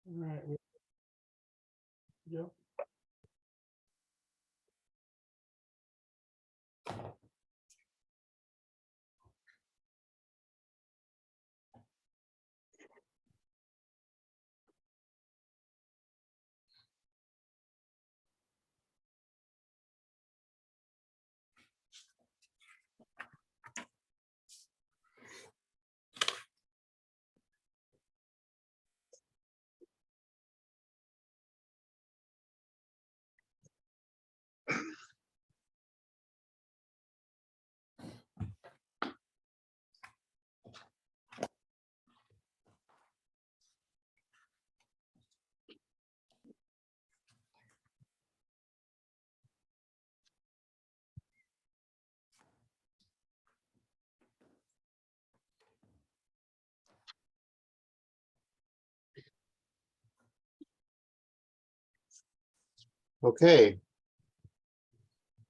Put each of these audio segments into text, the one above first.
All right. Yep. Okay.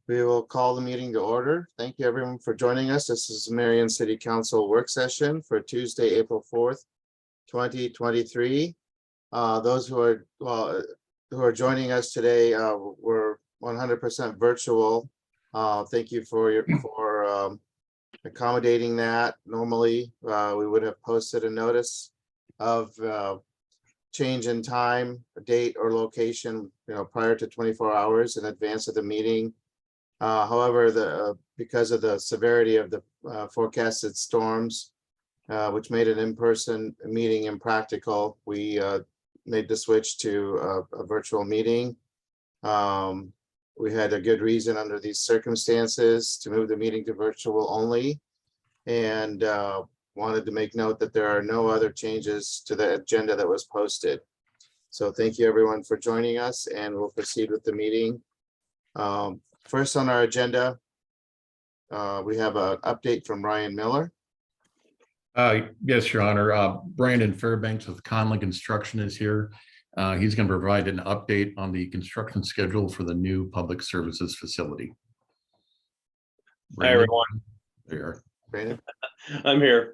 We will call the meeting to order. Thank you everyone for joining us. This is Marion City Council work session for Tuesday, April 4th, 2023. Those who are joining us today, we're 100% virtual. Thank you for accommodating that. Normally, we would have posted a notice of change in time, date, or location, prior to 24 hours in advance of the meeting. However, because of the severity of the forecasted storms, which made an in-person meeting impractical, we made the switch to a virtual meeting. We had a good reason under these circumstances to move the meeting to virtual only, and wanted to make note that there are no other changes to the agenda that was posted. So thank you everyone for joining us, and we'll proceed with the meeting. First on our agenda, we have an update from Ryan Miller. Yes, Your Honor. Brandon Fairbanks with Conley Construction is here. He's going to provide an update on the construction schedule for the new public services facility. Brandon. Hi, everyone. There. Brandon. I'm here.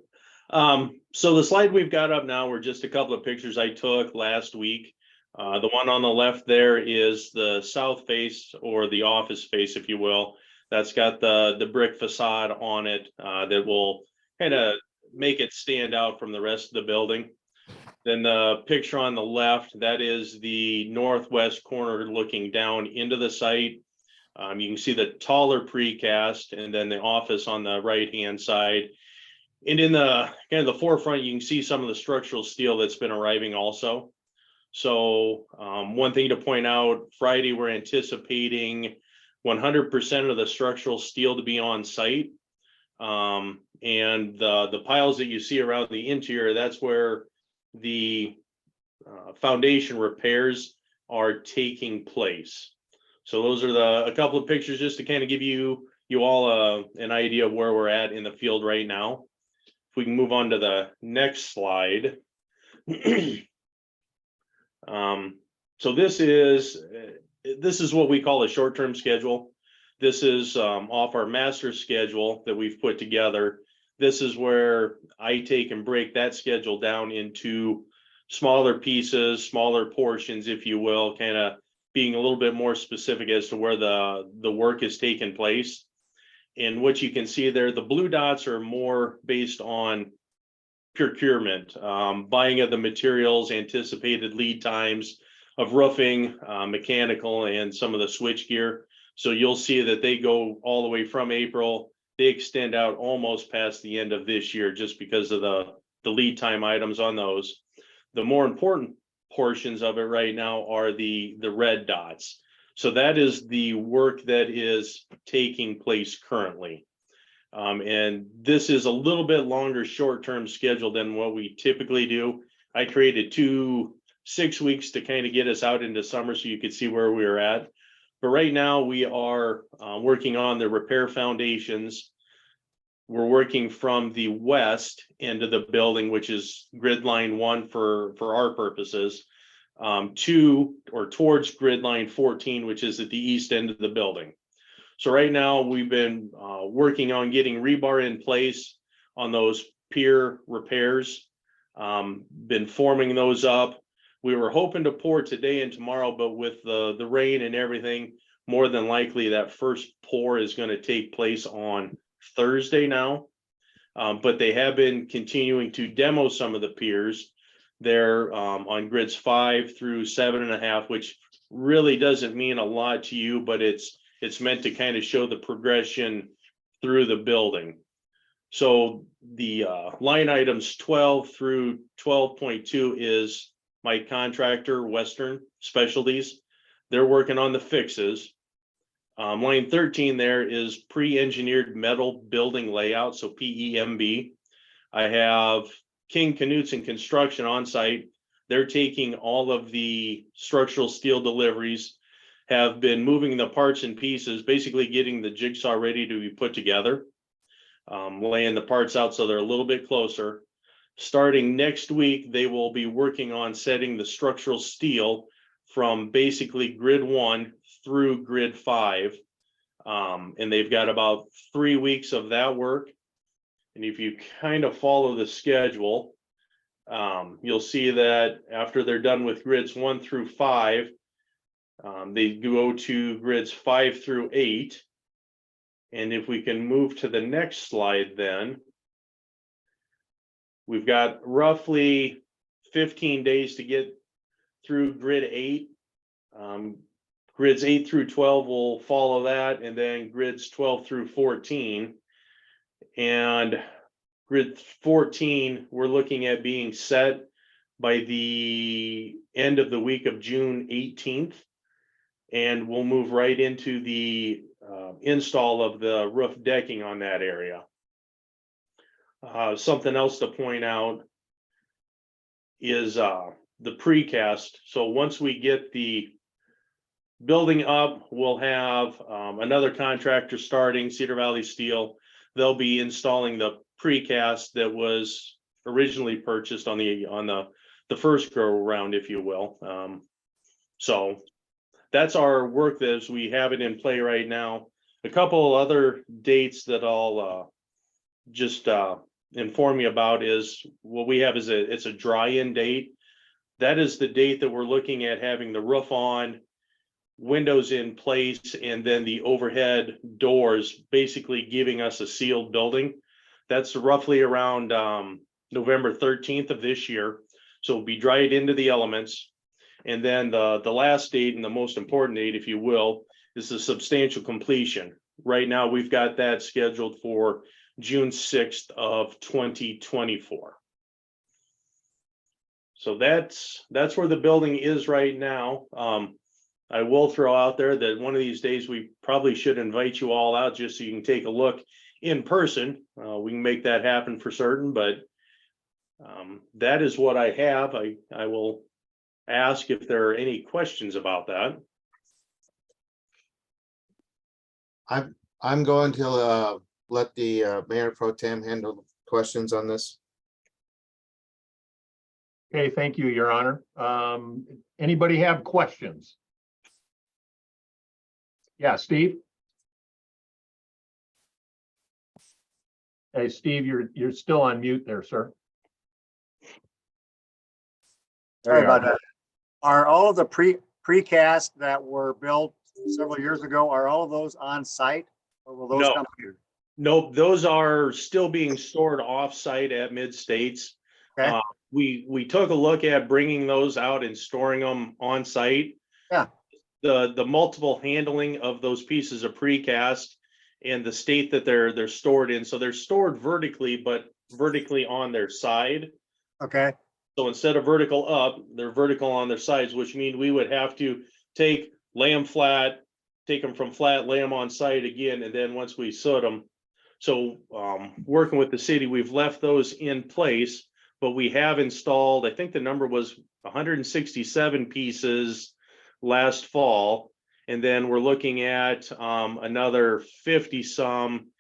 So the slide we've got up now were just a couple of pictures I took last week. The one on the left there is the south face, or the office face, if you will. That's got the brick facade on it that will kind of make it stand out from the rest of the building. Then the picture on the left, that is the northwest corner looking down into the site. You can see the taller precast, and then the office on the right-hand side. And in the kind of the forefront, you can see some of the structural steel that's been arriving also. So one thing to point out, Friday, we're anticipating 100% of the structural steel to be on site. And the piles that you see around the interior, that's where the foundation repairs are taking place. So those are a couple of pictures just to kind of give you all an idea of where we're at in the field right now. If we can move on to the next slide. So this is what we call a short-term schedule. This is off our master schedule that we've put together. This is where I take and break that schedule down into smaller pieces, smaller portions, if you will, kind of being a little bit more specific as to where the work is taking place. And what you can see there, the blue dots are more based on procurement, buying of the materials, anticipated lead times of roofing, mechanical, and some of the switch gear. So you'll see that they go all the way from April. They extend out almost past the end of this year just because of the lead time items on those. The more important portions of it right now are the red dots. So that is the work that is taking place currently. And this is a little bit longer short-term schedule than what we typically do. I created 6 weeks to kind of get us out into summer so you could see where we were at. But right now we are working on the repair foundations. We're working from the west end of the building, which is grid line 1 for our purposes, towards grid line 14, which is at the east end of the building. So right now we've been working on getting rebar in place on those pier repairs, been forming those up. We were hoping to pour today and tomorrow, but with the rain and everything, more than likely that first pour is going to take place on Thursday now. But they have been continuing to demo some of the piers. They're on grids 5 through 7.5, which really doesn't mean a lot to you, but it's meant to kind of show the progression through the building. So the line items 12 through 12.2 is my contractor, Western Specialties. They're working on the fixes. Line 13 there is pre-engineered metal building layout, so PEMB. I have King Canutes and Construction on site. They're taking all of the structural steel deliveries, have been moving the parts and pieces, basically getting the jigsaw ready to be put together, laying the parts out so they're a little bit closer. Starting next week, they will be working on setting the structural steel from basically grid 1 through grid 5. And they've got about 3 weeks of that work. And if you kind of follow the schedule, you'll see that after they're done with grids 1 through 5, they go to grids 5 through 8. And if we can move to the next slide, then we've got roughly 15 days to get through grid 8. Grids 8 through 12 will follow that, and then grids 12 through 14. And grid 14, we're looking at being set by the end of the week of June 18th. And we'll move right into the install of the roof decking on that area. Something else to point out is the precast. So once we get the building up, we'll have another contractor starting, Cedar Valley Steel. They'll be installing the precast that was originally purchased on the first go around, if you will. So that's our work as we have it in play right now. A couple other dates that I'll just inform you about is what we have is it's a dry-in date. That is the date that we're looking at having the roof on, windows in place, and then the overhead doors basically giving us a sealed building. That's roughly around November 13th of this year. So it'll be dried into the elements. And then the last date, and the most important date, if you will, is the substantial completion. Right now, we've got that scheduled for June 6th of 2024. So that's where the building is right now. I will throw out there that one of these days we probably should invite you all out just so you can take a look in person. We can make that happen for certain, but that is what I have. I will ask if there are any questions about that. I'm going to let the Mayor Pro Tem handle questions on this. Okay, thank you, Your Honor. Anybody have questions? Yeah, Steve? Hey, Steve, you're still on mute there, sir. There Sorry you about are. that. Are all of the precast that were built several years ago, are all of those on site? Or will those No. come here? Nope, those are still being stored off-site at Mid-States. Okay. We took a look at bringing those out and storing them on site. Yeah. The multiple handling of those pieces of precast and the state that they're stored in. So they're stored vertically, but vertically on their side. Okay, So instead of vertical up, they're vertical on their sides, which means we would have to lay them flat, take them from flat, lay them on site again, and then once we soot them. So working with the city, we've left those in place, but we have installed, I think the number was 167 pieces last fall. And then we're looking at another 50 some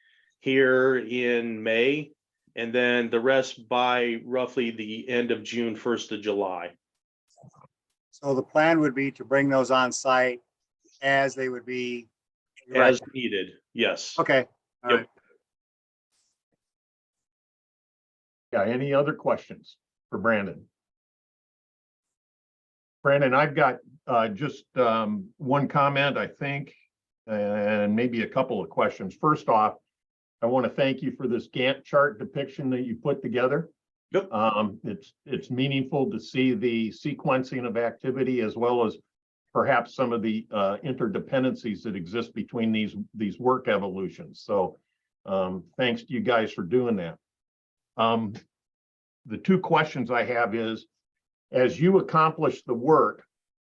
here in May. And then the rest by roughly the end of June, 1st of July. so the plan would be to bring those on site as they would be. As needed, yes. Okay, all Yep. right. Yeah, any other questions for Brandon? Brandon, I've got just one comment, I think, and maybe a couple of questions. First off, I want to thank you for this Gantt chart depiction that you put together. Yep. It's meaningful to see the sequencing of activity as well as perhaps some of the interdependencies that exist between these work evolutions. So thanks to you guys for doing that. The two questions I have is, as you accomplish the work,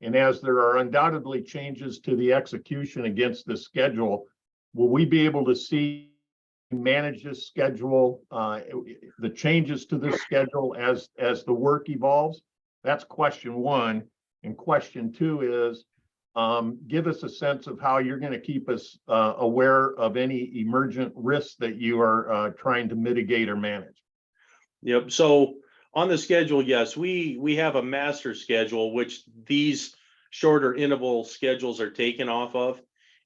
and as there are undoubtedly changes to the execution against the schedule, will we be able to see manage this schedule, the changes to this schedule as the work evolves? That's question one. And question two is, give us a sense of how you're going to keep us aware of any emergent risks that you are trying to mitigate or manage. Yep. So on the schedule, yes, we have a master schedule, which these shorter interval schedules are taken off of.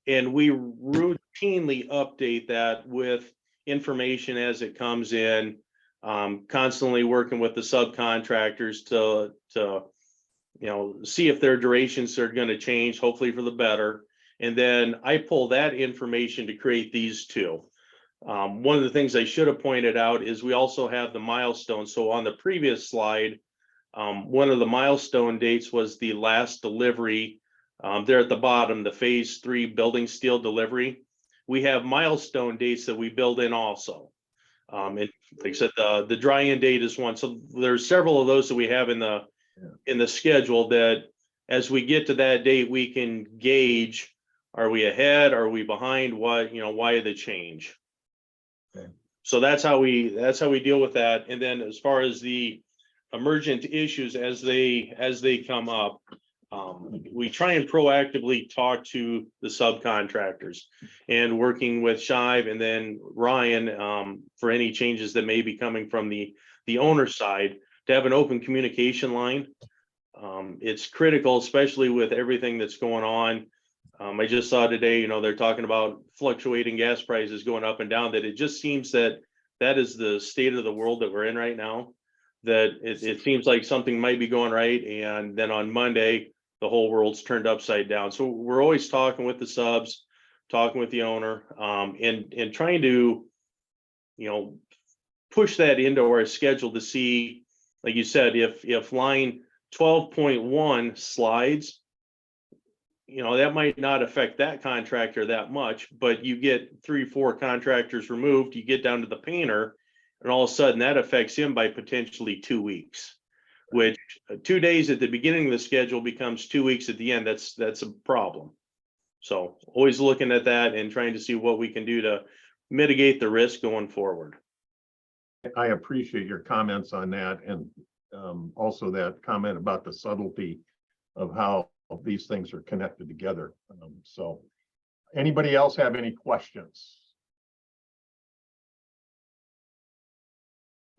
And we routinely update that with information as it comes in, constantly working with the subcontractors to see if their durations are going to change, hopefully for the better. And then I pull that information to create these two. One of the things I should have pointed out is we also have the milestones. So on the previous slide, one of the milestone dates was the last delivery. There at the bottom, the phase 3 building steel delivery. We have milestone dates that we build in also. And like I said, the dry in date is one. So there's several of those that we have in the schedule that as we get to that date, we can gauge, are we ahead? Are we behind? Why the change? Okay. So that's how we deal with that. And then as far as the emergent issues as they come up, we try and proactively talk to the subcontractors and working with Shive and then Ryan for any changes that may be coming from the owner side to have an open communication line. It's critical, especially with everything that's going on. I just saw today, they're talking about fluctuating gas prices going up and down, that it just seems that is the state of the world that we're in right now, that it seems like something might be going right. And then on Monday, the whole world's turned upside down. So we're always talking with the subs, talking with the owner, and trying to, push that into our schedule to see, like you said, if line 12.1 slides, that might not affect that contractor that much, but you get 3-4 contractors removed, you get down to the painter, and all of a sudden that affects him by potentially 2 weeks, which 2 days at the beginning of the schedule becomes 2 weeks at the end. That's a problem. So always looking at that and trying to see what we can do to mitigate the risk going forward. I appreciate your comments on that, and also that comment about the subtlety of how these things are connected together. So anybody else have any questions?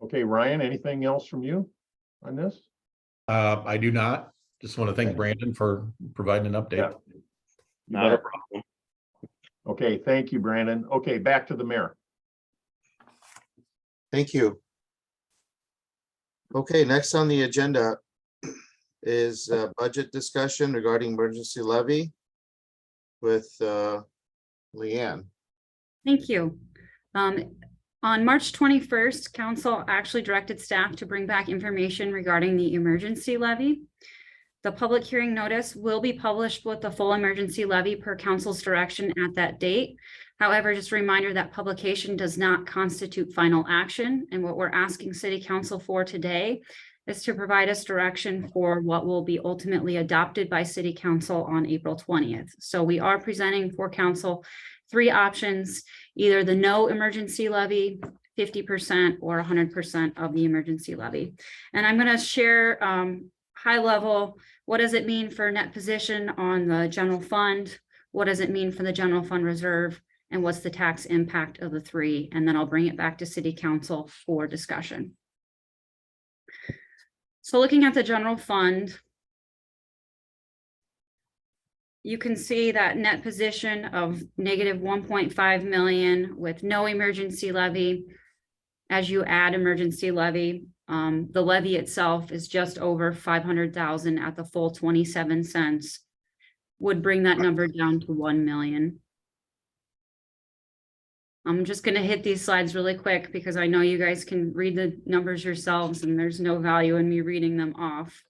Okay, Ryan, anything else from you on this? I do not. Just want to thank Brandon for providing an update. Yeah. Not a problem. Okay, thank you, Brandon. Okay, back to the mayor. Thank you. Okay, next on the agenda is budget discussion regarding emergency levy with Leanne. Thank you. On March 21st, council actually directed staff to bring back information regarding the emergency levy. The public hearing notice will be published with the full emergency levy per council's direction at that date. However, just a reminder that publication does not constitute final action. And what we're asking City Council for today is to provide us direction for what will be ultimately adopted by City Council on April 20th. So we are presenting for council 3 options, either the no emergency levy, 50% or 100% of the emergency levy. And I'm going to share high level, what does it mean for net position on the general fund? What does it mean for the general fund reserve? And what's the tax impact of the 3? And then I'll bring it back to City Council for discussion. So looking at the general fund, you can see that net position of negative 1.5 million with no emergency levy. As you add emergency levy, The levy itself is just over 500,000 at the full 27 cents. Would bring that number down to 1 million. I'm just gonna hit these slides really quick because I know you guys can read the numbers yourselves and there's no value in me reading them off.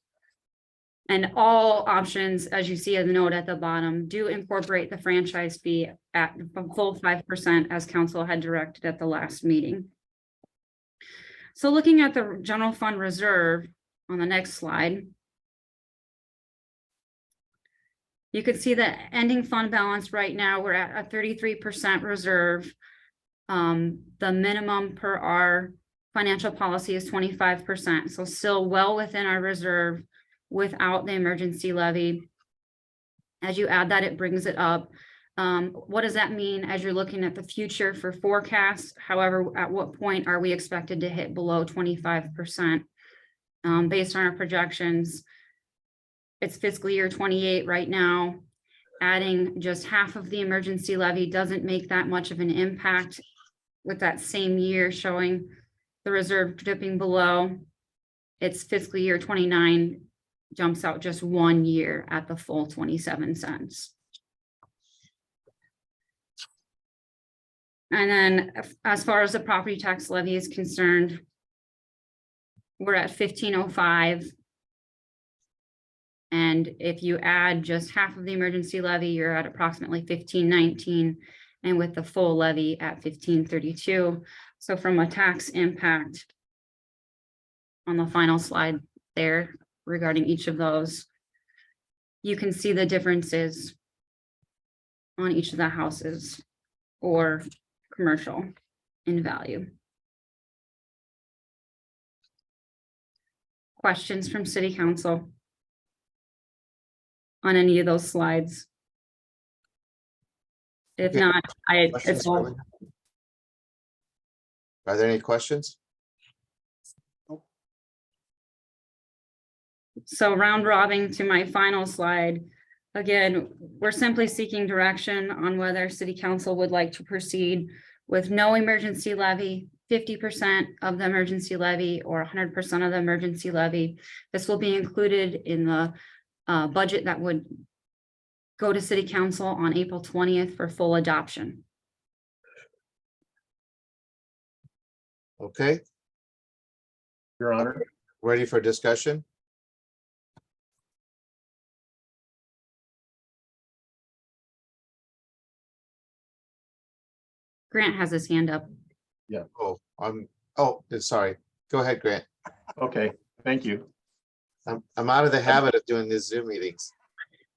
And all options, as you see in the note at the bottom, do incorporate the franchise fee at a full 5% as council had directed at the last meeting. So looking at the general fund reserve on the next slide, you can see the ending fund balance right now, we're at a 33% reserve. The minimum per our financial policy is 25%, so still well within our reserve without the emergency levy. As you add that, it brings it up. What does that mean as you're looking at the future for forecasts? However, at what point are we expected to hit below 25%? Based on our projections, it's fiscal year 28 right now. Adding just half of the emergency levy doesn't make that much of an impact, with that same year showing the reserve dipping below. It's fiscal year 29 jumps out just 1 year at the full 27 cents. And then as far as the property tax levy is concerned, we're at 1505. And if you add just half of the emergency levy, you're at approximately 1519, and with the full levy at 1532. So from a tax impact on the final slide there regarding each of those, you can see the differences on each of the houses or commercial in value. Questions from City Council on any of those slides? If Okay. not, Questions for me? Are there any questions? So round robin to my final slide. Again, we're simply seeking direction on whether City Council would like to proceed with no emergency levy, 50% of the emergency levy, or 100% of the emergency levy. This will be included in the budget that would go to City Council on April 20th for full adoption. Okay, Your Honor. ready for discussion? Grant has his hand up. Sorry. Go ahead, Grant. Okay, thank you. I'm out of the habit of doing these Zoom meetings.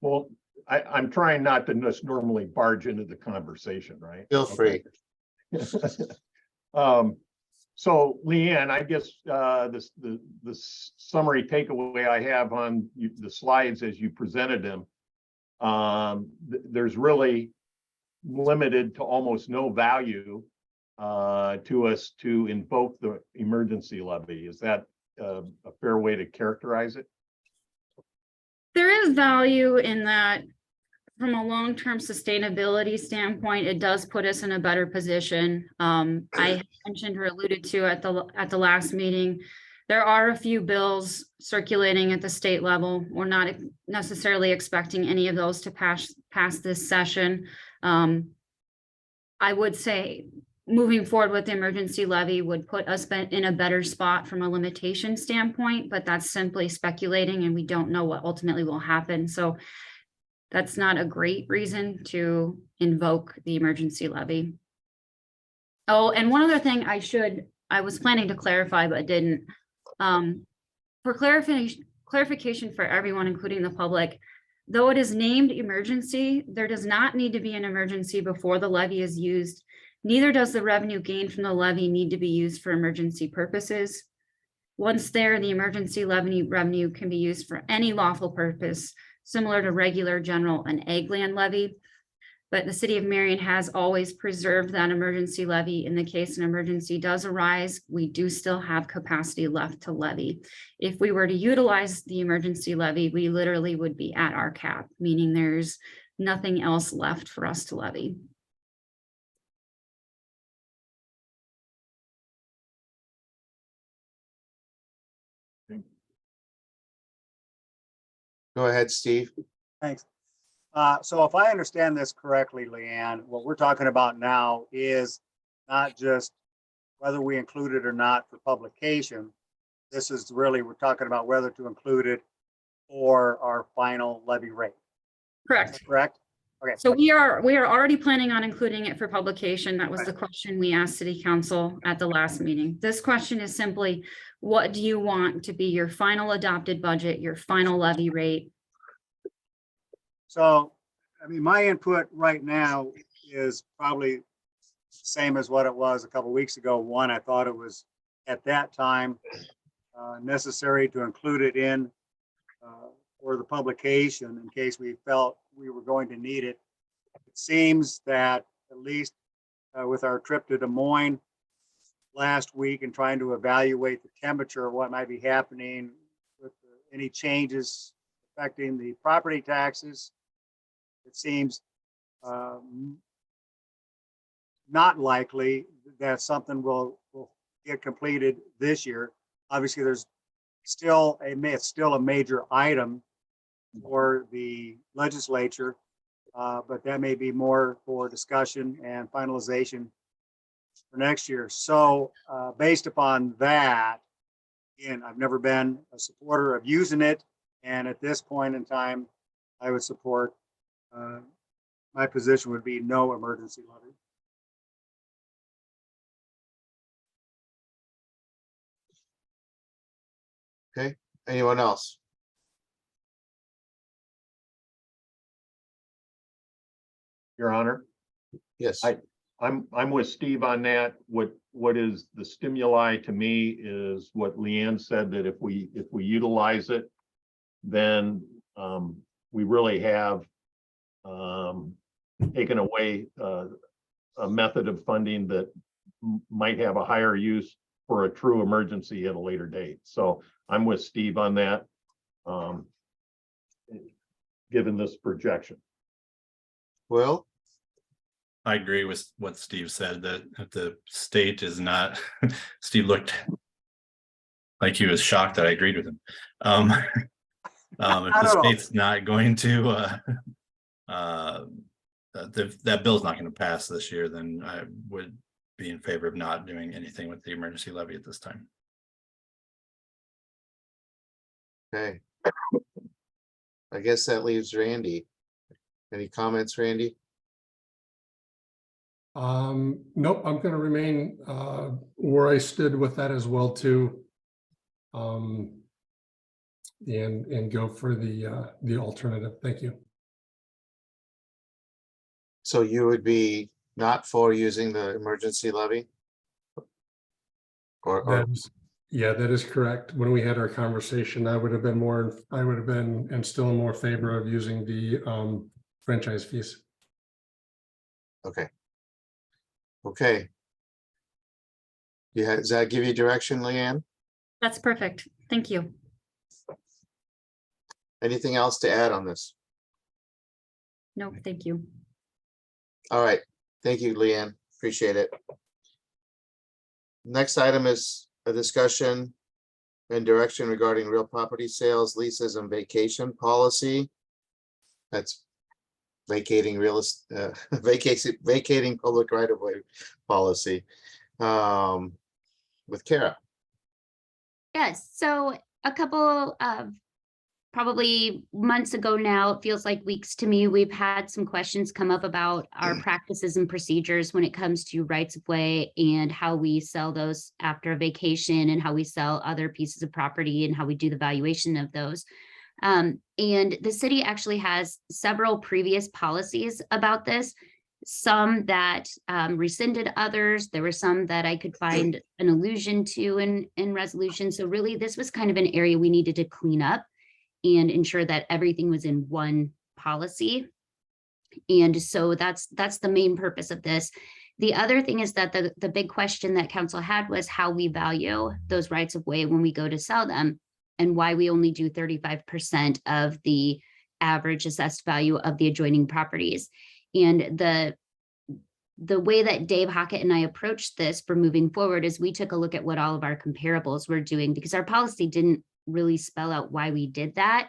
Well, I'm trying not to just normally barge into the conversation, right? Feel free. So Leanne, I guess the summary takeaway I have on the slides as you presented them, there's really limited to almost no value to us to invoke the emergency levy. Is that a fair way to characterize it? There is value in that. From a long-term sustainability standpoint, it does put us in a better position. I mentioned or alluded to at the last meeting, there are a few bills circulating at the state level. We're not necessarily expecting any of those to pass this session. I would say moving forward with the emergency levy would put us in a better spot from a limitation standpoint, but that's simply speculating and we don't know what ultimately will happen. So that's not a great reason to invoke the emergency levy. Oh, and one other thing I was planning to clarify, but didn't. For clarification for everyone, including the public, though it is named emergency, there does not need to be an emergency before the levy is used. Neither does the revenue gained from the levy need to be used for emergency purposes. Once there, the emergency levy revenue can be used for any lawful purpose, similar to regular general and ag land levy. But the city of Marion has always preserved that emergency levy. In the case an emergency does arise, we do still have capacity left to levy. If we were to utilize the emergency levy, we literally would be at our cap, meaning there's nothing else left for us to levy. Go ahead, Steve. Thanks. So if I understand this correctly, Leanne, what we're talking about now is not just whether we include it or not for publication. This is really, we're talking about whether to include it for our final levy rate. Is Correct. that correct? Okay. So we are already planning on including it for publication. That was the question we asked City Council at the last meeting. This question is simply, what do you want to be your final adopted budget, your final levy rate? So, I mean, my input right now is probably the same as what it was a couple of weeks ago. One, I thought it was at that time necessary to include it in for the publication in case we felt we were going to need it. It seems that at least with our trip to Des Moines last week and trying to evaluate the temperature of what might be happening with any changes affecting the property taxes, it seems not likely that something will get completed this year. Obviously, there's still a major item for the legislature, but that may be more for discussion and finalization for next year. So based upon that, again, I've never been a supporter of using it. And at this point in time, I would support, my position would be no emergency levy. Okay, anyone else? Your Honor. Yes. I'm with Steve on that. What is the stimuli to me is what Leanne said, that if we utilize it, then we really have taken away a method of funding that might have a higher use for a true emergency at a later date. So I'm with Steve on that, given this projection. Will? I agree with what Steve said, that if the state is not, Steve looked like he was shocked that I agreed with him. If the state's not going to, that bill's not going to pass this year, then I would be in favor of not doing anything with the emergency levy at this time. Okay. I guess that leaves Randy. Any comments, Randy? Nope, I'm gonna remain where I stood with that as well too. And go for the alternative. Thank you. So you would be not for using the emergency levy? Or Yeah, that is correct. When we had our conversation, I would have been and still in more favor of using the franchise fees. okay. Okay. Yeah, does that give you direction, Leanne? That's perfect. Thank you. Anything else to add on this? No, thank you. All right, thank you, Leanne. Appreciate it. Next item is a discussion and direction regarding real property sales, leases, and vacation policy. That's vacating vacating public right-of-way policy with Kara. Yes, so a couple of probably months ago now, it feels like weeks to me, we've had some questions come up about our practices and procedures when it comes to rights of way and how we sell those after a vacation and how we sell other pieces of property and how we do the valuation of those. And the city actually has several previous policies about this, some that rescinded others. There were some that I could find an allusion to in resolution. So really, this was kind of an area we needed to clean up and ensure that everything was in one policy. And so that's the main purpose of this. The other thing is that the big question that council had was how we value those rights of way when we go to sell them, and why we only do 35% of the average assessed value of the adjoining properties. And the way that Dave Hockett and I approached this for moving forward is we took a look at what all of our comparables were doing, because our policy didn't really spell out why we did that.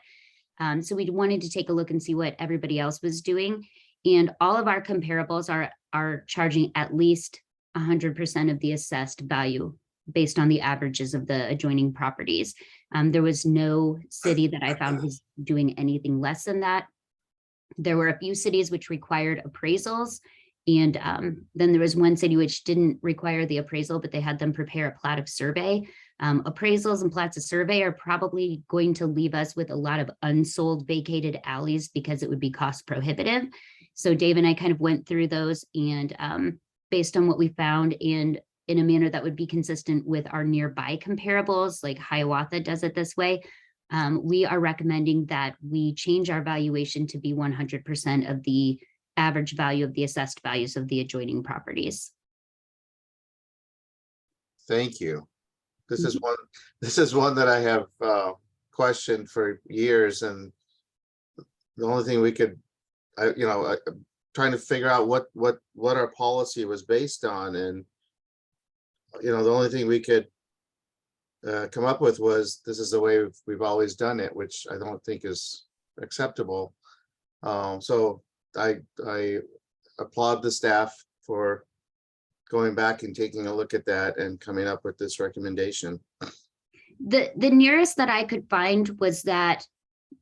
So we wanted to take a look and see what everybody else was doing. And all of our comparables are charging at least 100% of the assessed value based on the averages of the adjoining properties. There was no city that I found was doing anything less than that. There were a few cities which required appraisals. And then there was one city which didn't require the appraisal, but they had them prepare a plat of survey. Appraisals and plats of survey are probably going to leave us with a lot of unsold vacated alleys because it would be cost prohibitive. So Dave and I kind of went through those, and based on what we found and in a manner that would be consistent with our nearby comparables, like Hiawatha does it this way, we are recommending that we change our valuation to be 100% of the average value of the assessed values of the adjoining properties. Thank you. This is one that I have questioned for years, and the only thing we could, trying to figure out what our policy was based on, and the only thing we could come up with was this is the way we've always done it, which I don't think is acceptable. So I applaud the staff for going back and taking a look at that and coming up with this recommendation. The nearest that I could find was that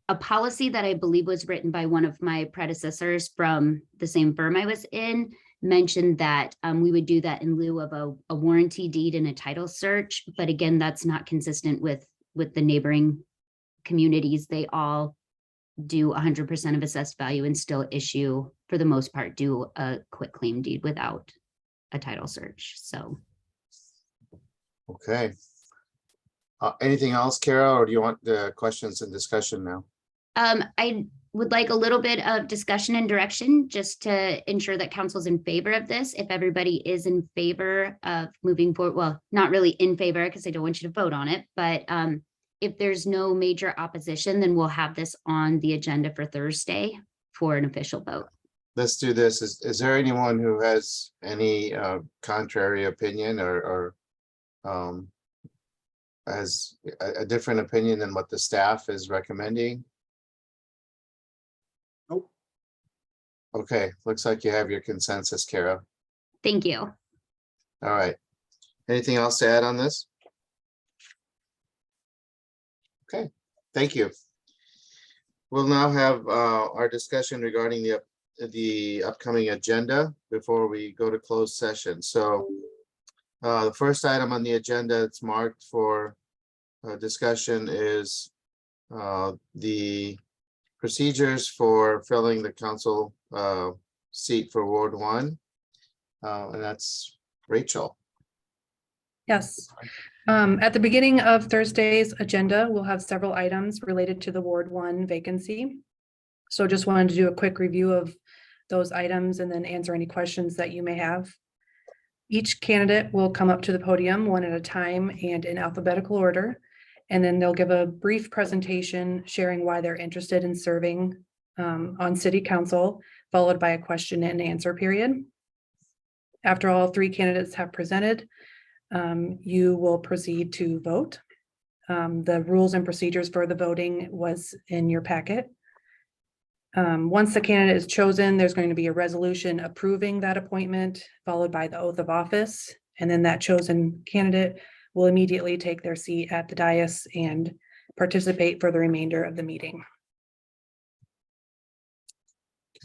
a policy that I believe was written by one of my predecessors from the same firm I was in mentioned that we would do that in lieu of a warranty deed and a title search. But again, that's not consistent with the neighboring communities. They all do 100% of assessed value and still issue, for the most part, do a quick claim deed without a title search. So. Okay. Anything else, Kara, or do you want the questions and discussion now? I would like a little bit of discussion and direction just to ensure that council's in favor of this. If everybody is in favor of moving forward, well, not really in favor because I don't want you to vote on it, but if there's no major opposition, then we'll have this on the agenda for Thursday for an official vote. Let's do this. Is there anyone who has any contrary opinion or has a different opinion than what the staff is recommending? Nope. Okay, looks like you have your consensus, Kara. Thank you. All right. Anything else to add on this? Okay, thank you. We'll now have our discussion regarding the upcoming agenda before we go to closed session. So the first item on the agenda that's marked for discussion is the procedures for filling the council seat for Ward 1. And that's Rachel. Yes. At the beginning of Thursday's agenda, we'll have several items related to the Ward 1 vacancy. So just wanted to do a quick review of those items and then answer any questions that you may have. Each candidate will come up to the podium one at a time and in alphabetical order, and then they'll give a brief presentation sharing why they're interested in serving on City Council, followed by a question and answer period. After all three candidates have presented, you will proceed to vote. The rules and procedures for the voting was in your packet. Once the candidate is chosen, there's going to be a resolution approving that appointment, followed by the oath of office. And then that chosen candidate will immediately take their seat at the dais and participate for the remainder of the meeting.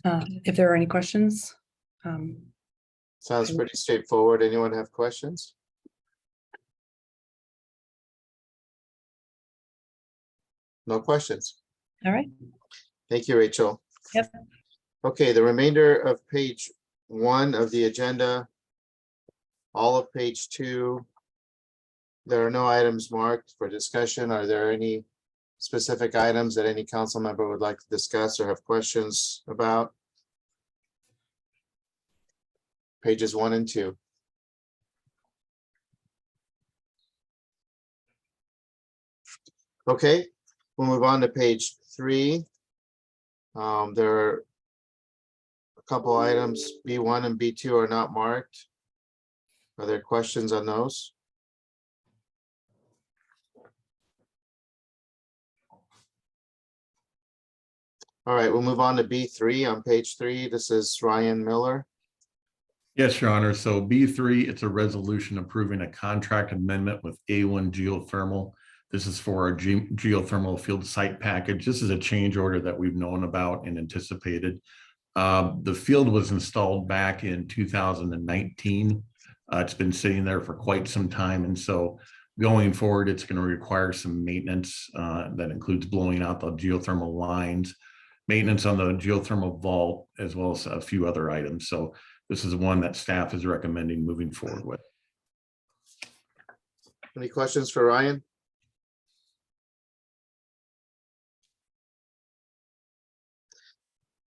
If there are any questions. Sounds pretty straightforward. Anyone have questions? No questions. All right. Thank you, Rachel. Yep. Okay, the remainder of page 1 of the agenda, all of page 2. There are no items marked for discussion. Are there any specific items that any council member would like to discuss or have questions about? Pages 1 and 2. Okay, we'll move on to page 3. There are a couple items, B1 and B2 are not marked. Are there questions on those? All right, we'll move on to B3 on page 3. This is Ryan Miller. Yes, Your Honor. So B3, it's a resolution approving a contract amendment with A1 Geothermal. This is for our geothermal field site package. This is a change order that we've known about and anticipated. The field was installed back in 2019. It's been sitting there for quite some time. And so going forward, it's going to require some maintenance that includes blowing out the geothermal lines, maintenance on the geothermal vault, as well as a few other items. So this is one that staff is recommending moving forward with. Any questions for Ryan?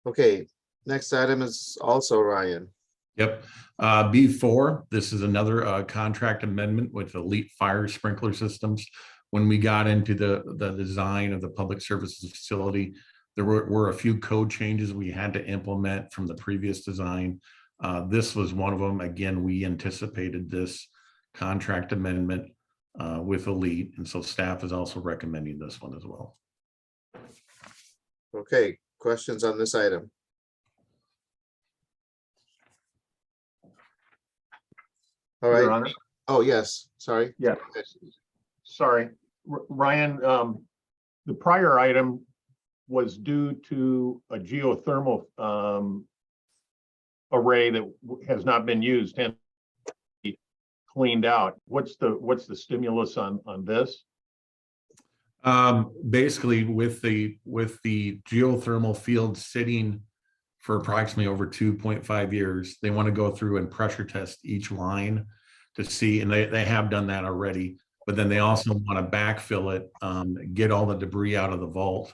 Okay, next item is also Ryan. Yep. B4, this is another contract amendment with Elite Fire Sprinkler Systems. When we got into the design of the public services facility, there were a few code changes we had to implement from the previous design. This was one of them. Again, we anticipated this contract amendment with Elite, and so staff is also recommending this one as well. Okay, questions on this item? All Your right. Honor. Oh, yes, sorry. Yeah. Sorry, Ryan, the prior item was due to a geothermal array that has not been used and cleaned out. What's the stimulus on this? Basically, with the geothermal field sitting for approximately over 2.5 years, they want to go through and pressure test each line to see, and they have done that already, but then they also want to backfill it, get all the debris out of the vault,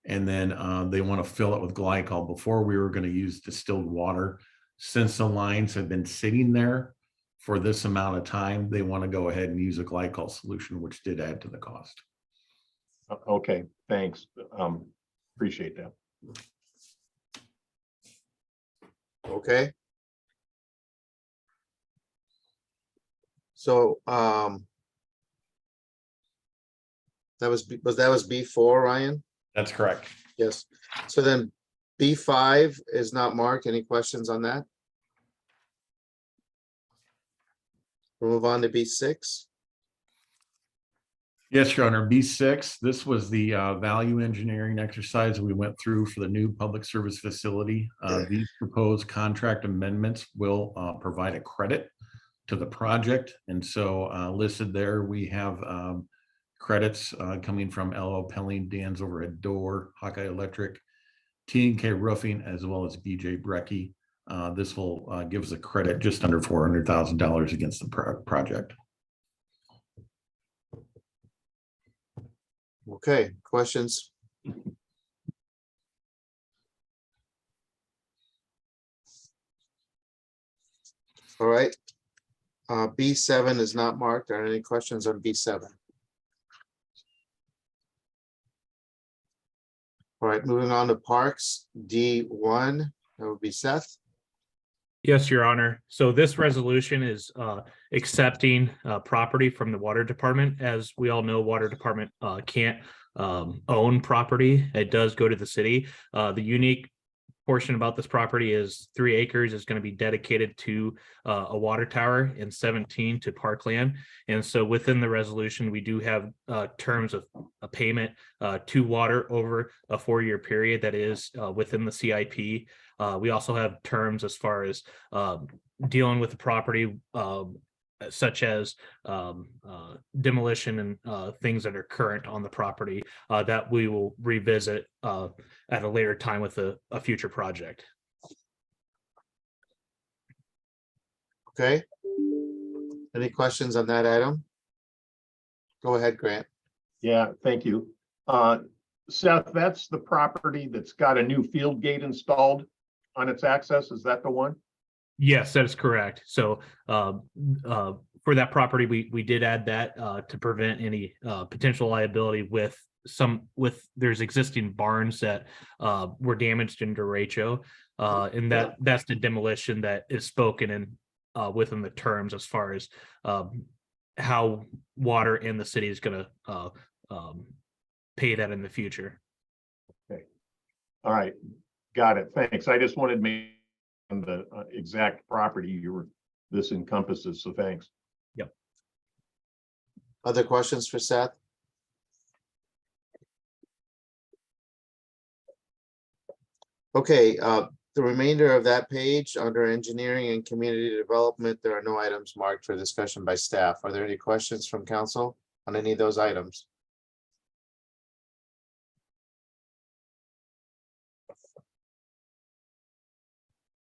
and then they want to fill it with glycol. Before, we were going to use distilled water. Since the lines have been sitting there for this amount of time, they want to go ahead and use a glycol solution, which did add to the cost. Okay, thanks. Appreciate that. Okay. So that was B4, Ryan? That's correct. Yes. So then B5 is not marked. Any questions on that? We'll move on to B6. Yes, Your Honor. B6, this was the value engineering exercise we went through for the new public service facility. These proposed contract amendments will provide a credit to the project. And so listed there, we have credits coming from LO Pelling, Dan's Overhead Door, Hawkeye Electric, T&K Roofing, as well as BJ Brecky. This will give us a credit just under $400,000 against the project. Okay, questions? All right. B7 is not marked. Are there any questions on B7? All right, moving on to parks, D1, that would be Seth. Yes, Your Honor. So this resolution is accepting property from the water department. As we all know, water department can't own property. It does go to the city. The unique portion about this property is 3 acres is going to be dedicated to a water tower and 17 to parkland. And so within the resolution, we do have terms of a payment to water over a 4-year period that is within the CIP. We also have terms as far as dealing with the property, such as demolition and things that are current on the property that we will revisit at a later time with a future project. Okay. Any questions on that item? Go ahead, Grant. Yeah, thank you. Seth, that's the property that's got a new field gate installed on its access. Is that the one? Yes, that is correct. So for that property, we did add that to prevent any potential liability with there's existing barns that were damaged in derecho, and that's the demolition that is spoken in within the terms as far as how water and the city is going to pay that in the future. Okay, All right, got it. Thanks. I just wanted me the exact property this encompasses, so thanks. Other questions for Seth? Okay, the remainder of that page under engineering and community development, there are no items marked for discussion by staff. Are there any questions from council on any of those items?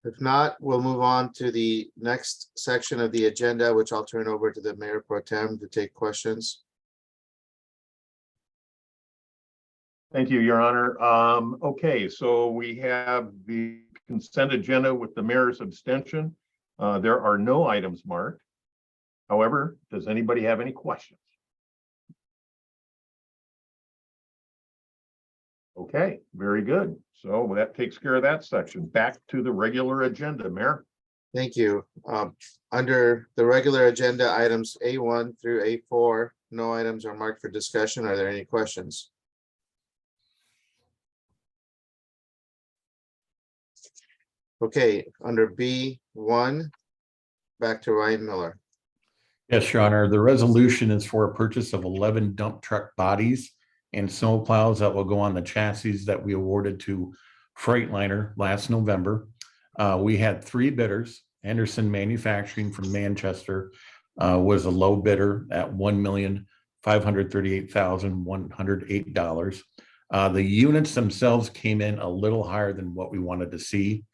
If not, we'll move on to the next section of the agenda, which I'll turn over to the Mayor Pro Tem to take questions. Thank you, Your Honor. Okay, so we have the consent agenda with the mayor's abstention. There are no items marked. However, does anybody have any questions? Okay, very good. So that takes care of that section. Back to the regular agenda, Mayor. Thank you. Under the regular agenda, items A1 through A4, no items are marked for discussion. Are there any questions? Okay, under B1, back to Ryan Miller. Yes, Your Honor. The resolution is for a purchase of 11 dump truck bodies and snow plows that will go on the chassis that we awarded to Freightliner last November. We had 3 bidders. Henderson Manufacturing from Manchester was a low bidder at $1,538,108. The units themselves came in a little higher than what we wanted to see.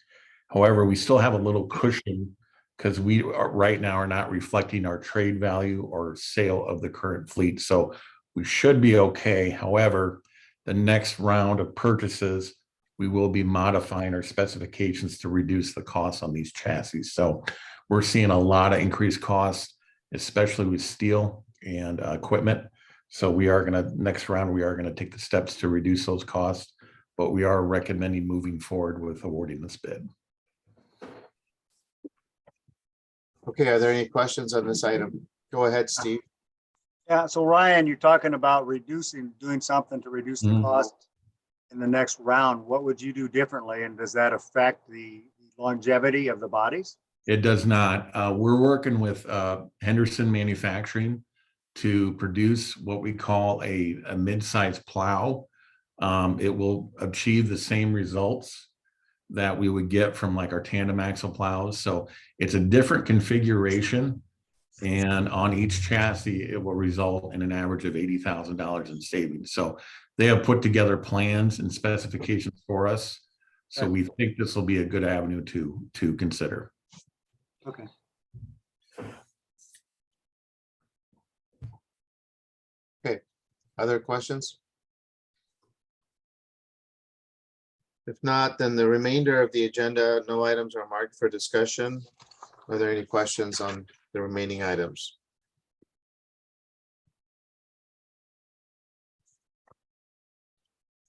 However, we still have a little cushion because we are right now are not reflecting our trade value or sale of the current fleet. So we should be okay. However, the next round of purchases, we will be modifying our specifications to reduce the costs on these chassis. So we're seeing a lot of increased costs, especially with steel and equipment. So we are going to, next round, we are going to take the steps to reduce those costs, but we are recommending moving forward with awarding this bid. Okay, are there any questions on this item? Go ahead, Steve. Yeah, so Ryan, you're talking about doing something to reduce the Mhm. cost in the next round. What would you do differently? And does that affect the longevity of the bodies? It does not. We're working with Henderson Manufacturing to produce what we call a mid-size plow. It will achieve the same results that we would get from like our tandem axle plows. So it's a different configuration. And on each chassis, it will result in an average of $80,000 in savings. So they have put together plans and specifications for us. So we think this will be a good avenue to consider. Okay. Okay, other questions? If not, then the remainder of the agenda, no items are marked for discussion. Are there any questions on the remaining items?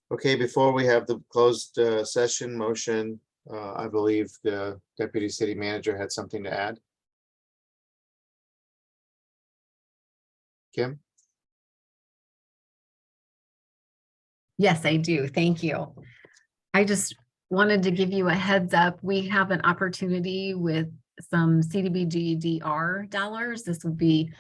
Okay, before we have the closed session motion, I believe the deputy city manager had something to add. Kim? Yes, I do. Thank you. I just wanted to give you a heads up. We have an opportunity with some CDBG DR dollars. This will be,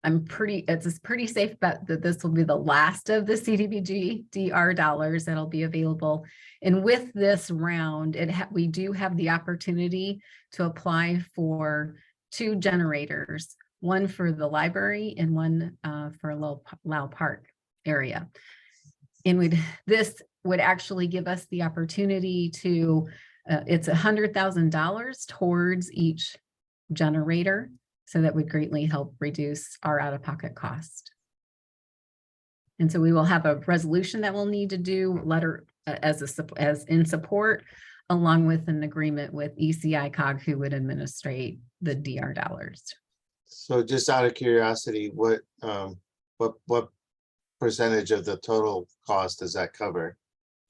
it's a pretty safe bet that this will be the last of the CDBG DR dollars that'll be available. And with this round, we do have the opportunity to apply for 2 generators, one for the library and one for Lau Park area. And this would actually give us the opportunity to, it's $100,000 towards each generator. So that would greatly help reduce our out-of-pocket cost. And so we will have a resolution that we'll need to do letter as in support, along with an agreement with ECI COG, who would administrate the DR dollars. So just out of curiosity, what percentage of the total cost does that cover?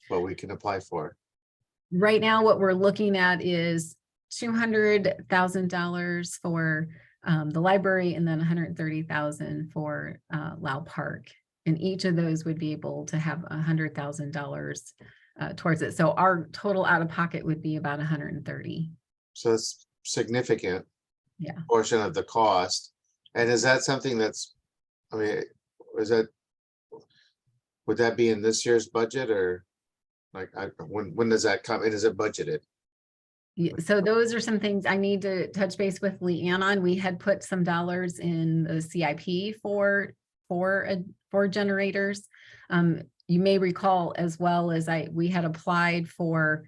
What we can apply for? Right now, what we're looking at is $200,000 for the library, and then $130,000 for Lau Park. And each of those would be able to have $100,000 towards it. So our total out of pocket would be about 130. So it's significant. Yeah. Portion of the cost. And is that something that's, I mean, is that, would that be in this year's budget or like, when does that come? And is it budgeted? Yeah, so those are some things I need to touch base with Leanne on. We had put some dollars in the CIP for generators. You may recall as well as we had applied for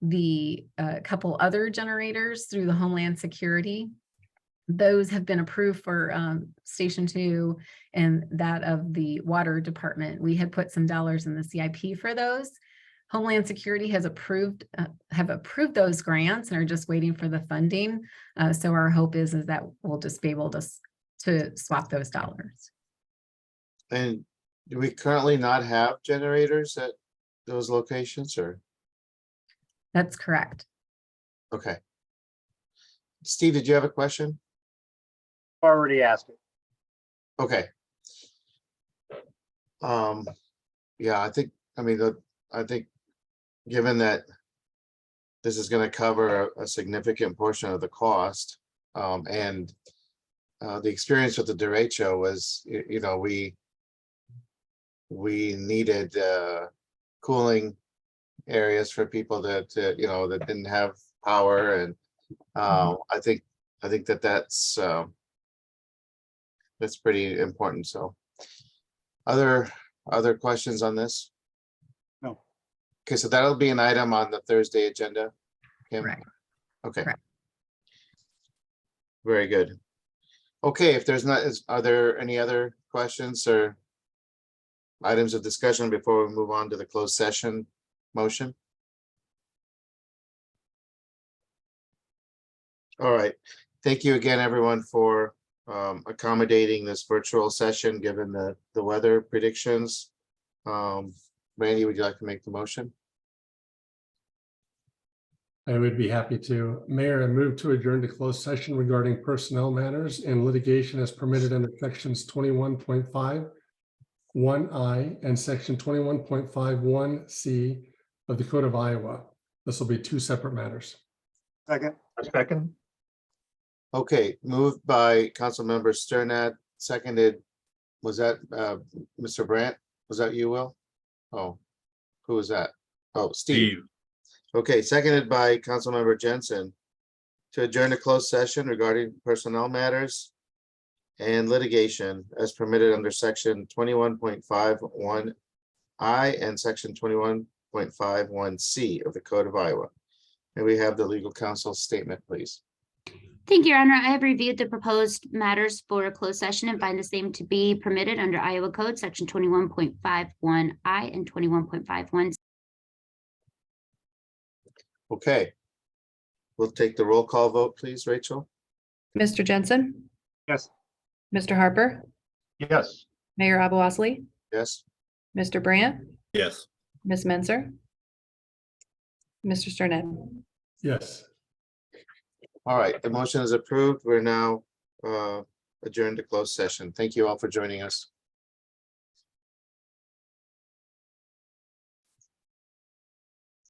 the couple other generators through the Homeland Security. Those have been approved for Station 2 and that of the Water Department. We had put some dollars in the CIP for those. Homeland Security has approved those grants and are just waiting for the funding. So our hope is that we'll just be able to swap those dollars. And do we currently not have generators at those locations or? That's correct. Okay. Steve, did you have a question? Already asked it. Okay. Yeah, I think given that this is going to cover a significant portion of the cost, and the experience with the derecho was, you know, we needed cooling areas for people that didn't have power, and I think that's pretty important. So, other questions on this? No. Okay, so that'll be an item on the Thursday agenda. Kim? Correct. Okay. Correct. Very good. Okay, if there's not, are there any other questions or items of discussion before we move on to the closed session motion? All right. Thank you again, everyone, for accommodating this virtual session, given the weather predictions. Randy, would you like to make the motion? I would be happy to. Mayor, I move to adjourn to closed session regarding personnel matters and litigation as permitted under sections 21.5, 1I and section 21.51C of the Code of Iowa. This will be two separate matters. Second. A second? Okay, moved by Councilmember Sternad, seconded. Was that Mr. Brandt? Was that you, Will? Oh, who was that? Oh, Steve. Okay, seconded by Councilmember Jensen to adjourn a closed session regarding personnel matters and litigation as permitted under section 21.51I and section 21.51C of the Code of Iowa. May we have the legal counsel statement, please? Thank you, Your Honor. I have reviewed the proposed matters for a closed session and find the same to be permitted under Iowa Code, section 21.51I and 21.51. Okay. We'll take the roll call vote, please, Rachel. Mr. Jensen, Yes. Mr. Harper, Yes. Mayor Abu Osley, Yes. Mr. Brandt, Yes. Ms. Menzer, Mr. Sterned. Yes. All right, the motion is approved. We're now adjourned to closed session. Thank you all for joining us.